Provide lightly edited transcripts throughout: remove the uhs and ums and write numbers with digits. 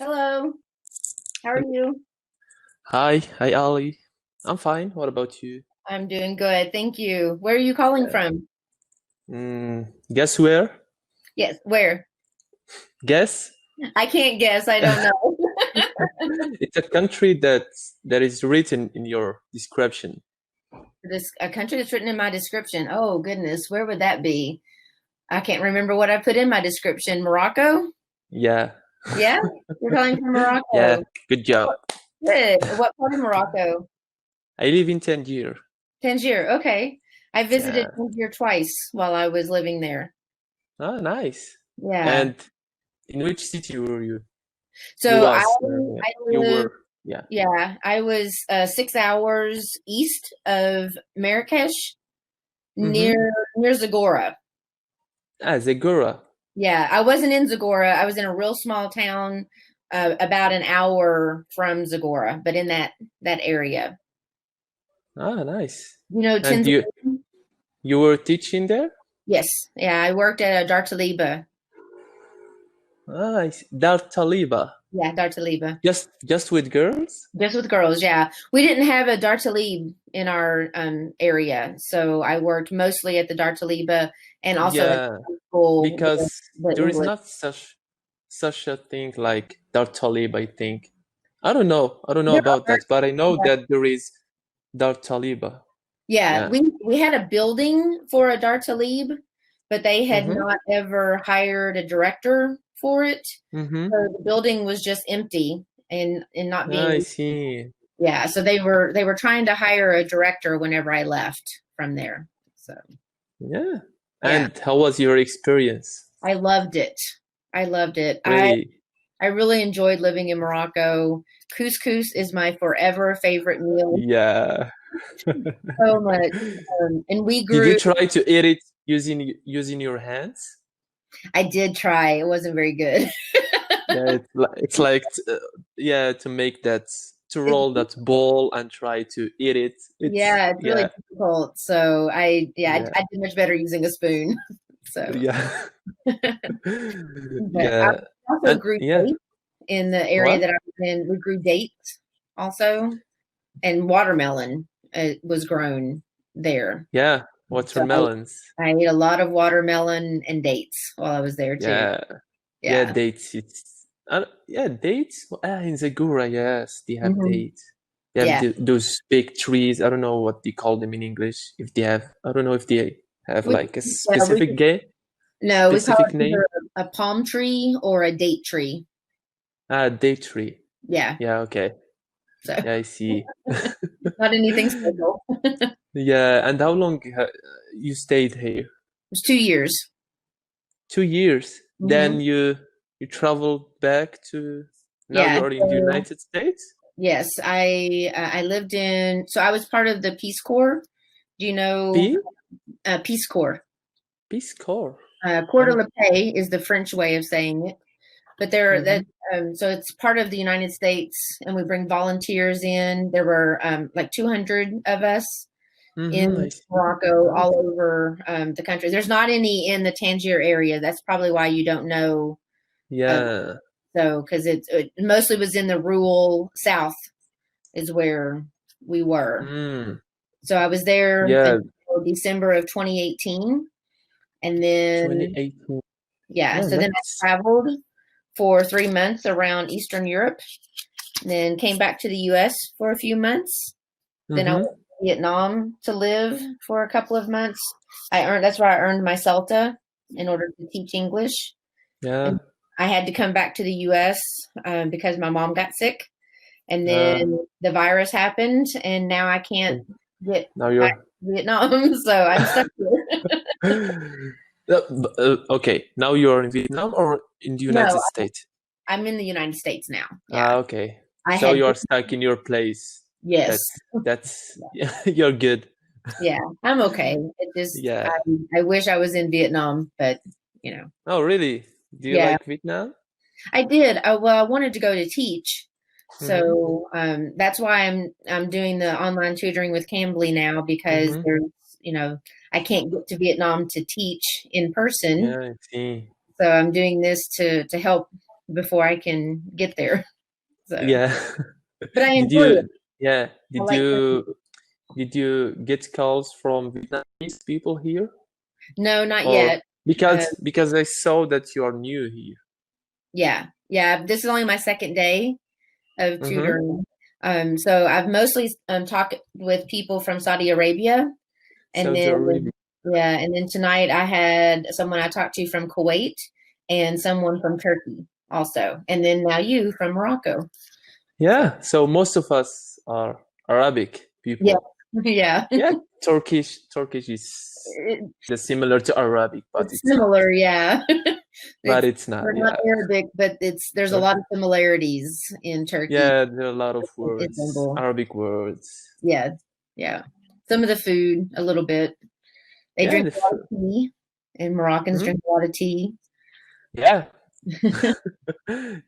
Hello, how are you? Hi, Ali. I'm fine. What about you? I'm doing good, thank you. Where are you calling Yeah. from? Guess where? Yes, where? Guess? I can't guess, I don't know. It's a country that is written in your description. This a country that's written in my description. Oh goodness, where would that be? I can't remember what I put in my description. Morocco? Yeah. Yeah, you're calling from Yeah. Morocco. Good job. Good. What part of Morocco? I live in Tangier. Tangier. Okay. I visited Yeah. Tangier twice while I was living there. Ah, nice. Yeah. And in which city were you? You So I was. Yeah. I You live were. Yeah. yeah, I was 6 hours east of Marrakesh, Mm-hmm. near Zagora. Ah, Zegura. Yeah, I wasn't in Zagora. I was in a real small town, about an hour from Zagora, but in that area. Ah, nice. You know, And Tinza. you were teaching there? Yes, yeah, I worked at a Dartaliba. Ah, Dar Taliba. Yeah, Dartaliba. Just with girls? Just with girls, yeah. We didn't have a Dartalib in our area, so I worked mostly at the Dartaliba and also at Yeah. the school with Because the there is English. not such a thing like Dartalib, I think. I don't know There about are, that, but I know yeah, that there is Dartaliba. yeah, Yeah. we had a building for a Dartalib, but they had Mm-hmm. not ever hired a director for it. Mm-hmm. So the building was just empty and not I being, see. yeah, so they were trying to hire a director whenever I left from there. So, Yeah. yeah, And how was your experience? I loved it. I loved it. Really? I really enjoyed living in Morocco. Couscous is my forever favorite meal. Yeah. So much. And we Did you grew, try to eat it using your hands? I did try. It wasn't very good. Yeah, it's like yeah, to make that to It's, roll that ball and try to eat it. It's yeah, it's really yeah, difficult. So yeah, I did much better using a spoon. So, yeah. but I Yeah. also And grew yeah, dates in the area that what? I was in. We grew dates also, and watermelon was grown there. Yeah, So watermelons. I ate a lot of watermelon and dates while I was there too. Yeah. Yeah, Yeah. dates. It's yeah, dates. In Segura, yes, they have Hmm. dates. They have Yeah. those big trees. I don't know what they call them in English. If they have, I don't know if they have We like a yeah, we specific game, no, we call specific it name. either a palm tree or a date tree. Ah, date tree. Yeah. Yeah, okay. So Yeah, I see. not anything special. Yeah, and how long you stayed here? It's 2 years. 2 years. Then Hmm. you traveled back to now Yeah. you're in the So United States? yes, I lived in. So I was part of the Peace Corps. Do you know P? Peace Corps? Peace Corps. Corps I de don't. la Paix is the French way of saying it. But there Mm-hmm. that so it's part of the United States, and we bring volunteers in. There were like 200 of us Mm-hmm. I in see. Morocco, Nice. all over the country. There's not any in the Tangier area. That's probably why you don't know. Uh, Yeah. so because it mostly was in the rural south is where we were. Mm. So I was there Yeah. until December of 2018, and then 2018. yeah, Oh, so then nice. I traveled for 3 months around Eastern Europe, then came back to the US for a few months. Then I went Mm-hmm. to Vietnam to live for a couple of months. That's where I earned my CELTA in order to teach English. Yeah. And I had to come back to the US because my mom got sick. And Uh, then the virus happened, and now I can't and get now back you're to Vietnam. So I'm stuck here. okay. Now you're in Vietnam or in the No, United States? I'm in the United States now. Ah, Yeah. okay. I So had, you're stuck in your place. yes. That's yeah, you're good. Yeah, I'm okay. It just, Yeah. I wish I was in Vietnam, but you know, Oh, really? Do you yeah, like Vietnam? I did. Well, I wanted to go to teach, Mm-hmm. so that's why I'm doing the online tutoring with Cambly now because Mm-hmm. there's, you know, I can't get to Vietnam to teach in person, Yeah, I see. so I'm doing this to help before I can get there. So, Yeah. but I Did enjoy it. you, yeah, I did like cooking. you did you get calls from Vietnamese people here? No, not Or yet. Uh, because I saw that you are new here. yeah, yeah. This is only my second day of Mm-hmm. tutoring. So I've mostly talked with people from Saudi Arabia, and Saudi Arabia. then yeah, and then tonight I had someone I talked to from Kuwait and someone from Turkey also, and then now you from Morocco. So Yeah, so most of us are Arabic yeah, people. yeah. Yeah, Turkish is It, the similar to Arabic, but it's it's not. similar, yeah. But It's it's not, we're not yeah. Arabic, but there's a Tur- lot of similarities in Turkey Yeah, there are a lot of and words, Istanbul. Arabic words. Yeah, yeah. Some of the food, a little bit. They Yeah, drink a lot of tea, and Moroccans mhm. drink a lot of tea. Yeah.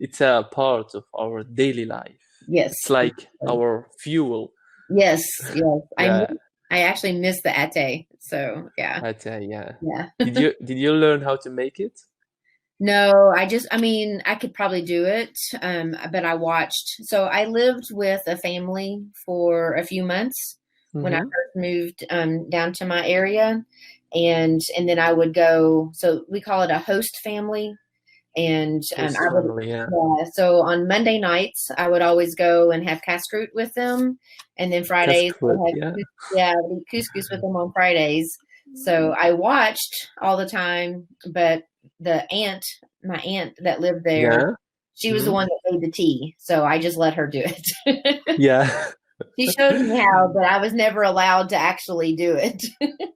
It's a part of our daily life. Yes, It's like exactly. our fuel. Yes, yes. Yeah, I actually miss the ate. So yeah, I'd say, yeah. yeah. Did you learn how to make it? No, I mean, I could probably do it, but I watched. So I lived with a family for a few months when I Mm-hmm. first moved down to my area, and then I would go. So we call it a host family, and Host I would. family, yeah. Yeah, so on Monday nights, I would always go and have cassroot with them, and then Fridays I Cascade, would have yeah. yeah, I would eat couscous with them on Fridays. So I watched all the time, but my aunt that lived there, Yeah. she was the Mm-hmm. one that made the tea. So I just let her do it. Yeah. She showed me how, but I was never allowed to actually do it.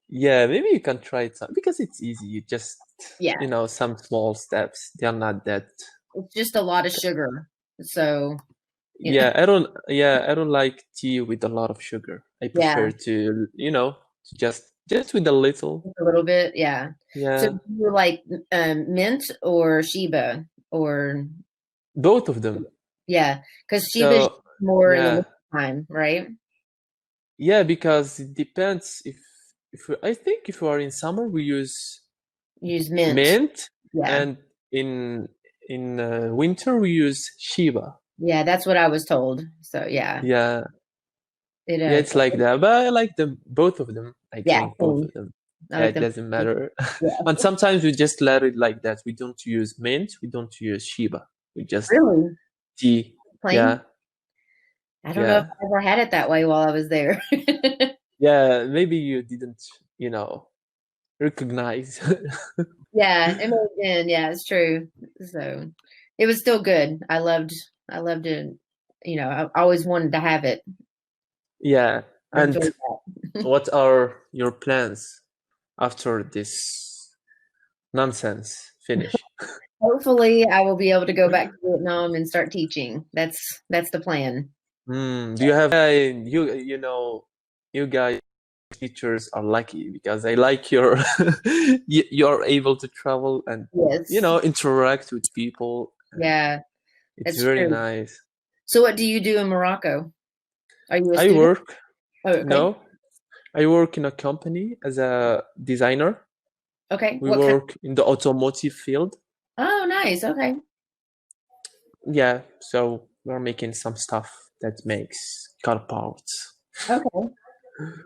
Yeah, maybe you can try it some because it's easy. You just, Yeah, some small steps. They're not that. it's just a lot of sugar. So, I don't like tea with a lot of sugar. I yeah, prefer to, just with a little. a little bit. Yeah. So Yeah, do you like mint or Sheba or both of them. yeah, because Sheba's So, more in the yeah. winter time, right? Yeah, because it depends I think if we are in summer we use Use mint. mint, Yeah. and in winter we use Shiba. Yeah, that's what I was told. So yeah, Yeah, it yeah, it's like that. But I like them, both of them. I yeah, drink both same. of them. I Yeah, like it them. doesn't matter. Yeah. And sometimes we just let it like that. We don't use mint. We don't use Shiba. We just Really? tea. Plain? Yeah, I don't know if yeah, I ever had it that way while I was there. yeah. Maybe you didn't, recognize. Yeah, it may have been. Yeah, it's true. So it was still good. I loved it. I always wanted to have it. Yeah. I enjoyed And that. what are your plans after this nonsense finish? Hopefully, I will be able to go back to Vietnam and start teaching. That's the plan. Do you have you guys teachers are lucky because I like your you're able to travel and Yes. interact with people, and Yeah, it's that's very true. nice. So what do you do in Morocco? Are you a I student? work Oh, okay. no, I work in a company as a designer. Okay. We What kind? work in the automotive field. Oh, nice. Okay. Yeah, so we're making some stuff that makes car parts. Okay.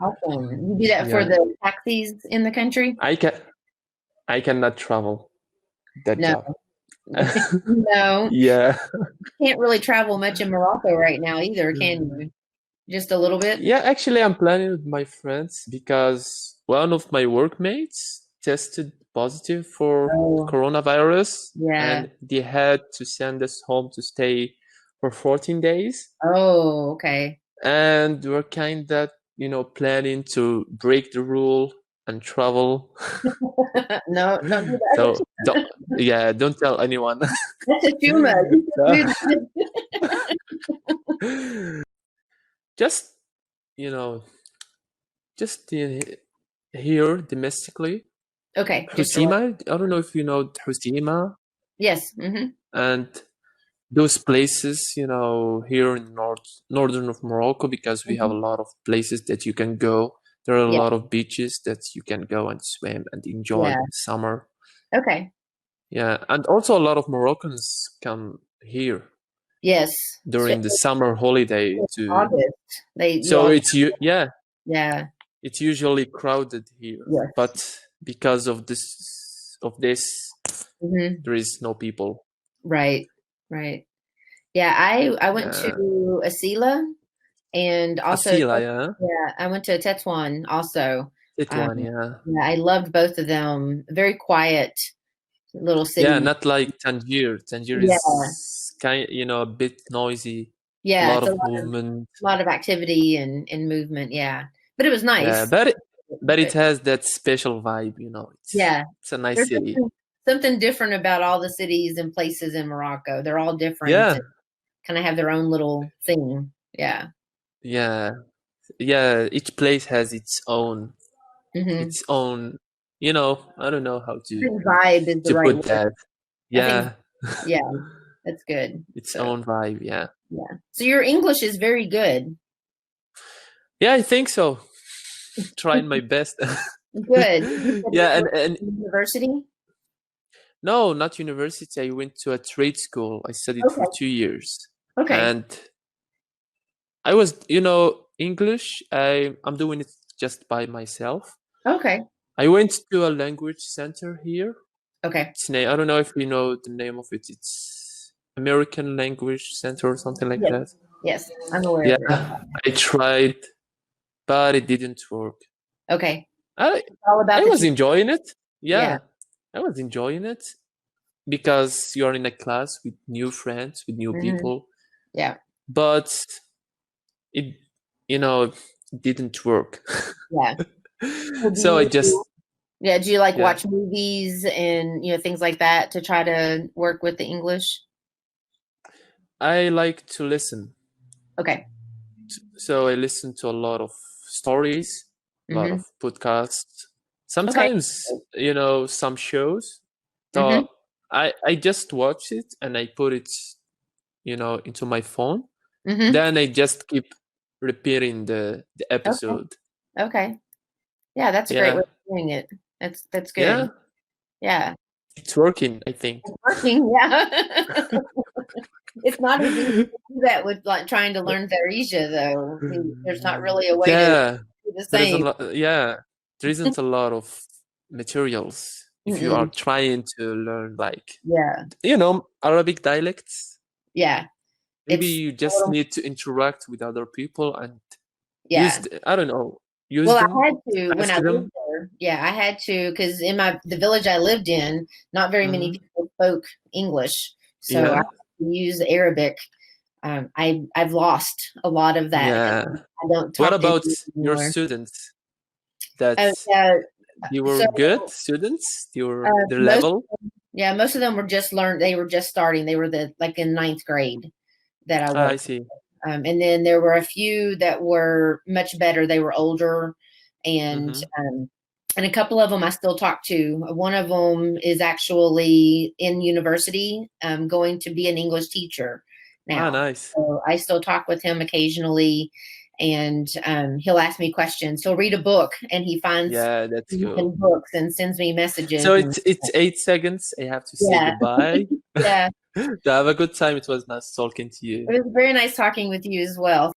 Awesome. You do that for Yeah, the taxis in the country? I can I cannot travel that No. job. No. Yeah. Can't really travel much in Morocco right now either, can you? Just a little bit? Yeah, actually, I'm planning with my friends because one of my workmates tested positive for Oh, coronavirus, yeah. and they had to send us home to stay for 14 days. Oh, okay. And we're kind of, planning to break the rule and travel. No, don't do So that. don't tell anyone. That's too much. You So, shouldn't do just, you know, just here domestically. that. Okay, just a little. Husima, I don't know if you know Husima Yes. Hmm. and those places, here in northern of Morocco, because we have a Hmm. lot of places that you can go. There are a Yeah. lot of beaches that you can go and swim and enjoy Yeah. in summer. Okay. Yeah, and also a lot of Moroccans come here Yes, during the especially summer holiday in too. August. You So all, yeah, yeah, it's usually crowded here, yes. but because of this, Hmm. there is no people. Right, right. Yeah, I went Yeah, to Asila and also Asila, yeah, yeah, I went to Tetuan also. that Um, one, yeah, yeah, I loved both of them. Very quiet little yeah, cities. not like Tangier. Tangier Yeah, is a bit noisy, a yeah, lot it's a of movement. lot of activity and movement. Yeah, but it was Yeah, nice. but it But has that special vibe. yeah, It's a nice there's city. something different about all the cities and places in Morocco. They're all different Yeah, and kind of have their own little thing. Yeah. yeah, yeah. Each place has Hmm. its own. I don't know how I think vibe is the to right put word. that. I think, Yeah, yeah, that's good. its So, own vibe. Yeah, yeah. So your English is very good. yeah. I think so. Trying my best. Good. You said Yeah, you and went to university? no, not university. I went to a trade school. I studied for Okay. 2 years, Okay. and I was, English. I'm doing it just by myself. Okay. I went to a language center here. Okay. Its name, I don't know if you know the name of it. It's American Language Center or something like Yes. that. Yes. I'm aware Yeah, of it. I tried, but it didn't work. Okay. I It's all about I the was team. enjoying it. Yeah. Yeah, I was enjoying it because you're in a class with new friends, with new Hmm. people, Yeah. but it, didn't work. Yeah. So do So I you, just, yeah, do you like yeah, watch movies and, things like that to try to work with the English? I like to listen. Okay. So I listen to a lot of stories, a lot Hmm. of podcasts, Okay. sometimes, some shows. Hmm. So I just watch it and I put it, into my phone. Hmm. Then I just keep repeating the Okay. episode. Okay. Yeah, that's a great way Yeah. of doing it. That's Yeah. good. Yeah. It's working, I think. It's working. Yeah. It's not as easy to do that with like trying to learn Tharisha though. There's not really a way to Yeah. do the There is a same. lot, yeah. There isn't a lot of materials if you are Mm-mm. trying to learn, like, Yeah. Arabic dialects. Yeah. Maybe It's you a just little, need to interact with other people and yeah. I don't know, use Well, them, I had to when ask I lived them. there. Yeah, I had to because in the village I lived in, not very many Hmm. people spoke English, so I Yeah, had to use Arabic. I've lost a lot of that, and yeah. I don't What talk to about anyone your anymore. students? That Yeah, they were so good students? Their most level? yeah, most of them were just learned. They were just starting. They were like in ninth grade that I I worked. see. And then there were a few that were much better. They were older, and Hmm. and a couple of them I still talk to. One of them is actually in university, going to be an English teacher Ah, now. nice. So I still talk with him occasionally, and he'll ask me questions. He'll read a book, and he finds Yeah, that's cool. in books and sends me messages. So And it's 8 seconds. I have to say yeah, goodbye. yeah, To have a good time. It was nice talking to it you. was very nice talking with you as well.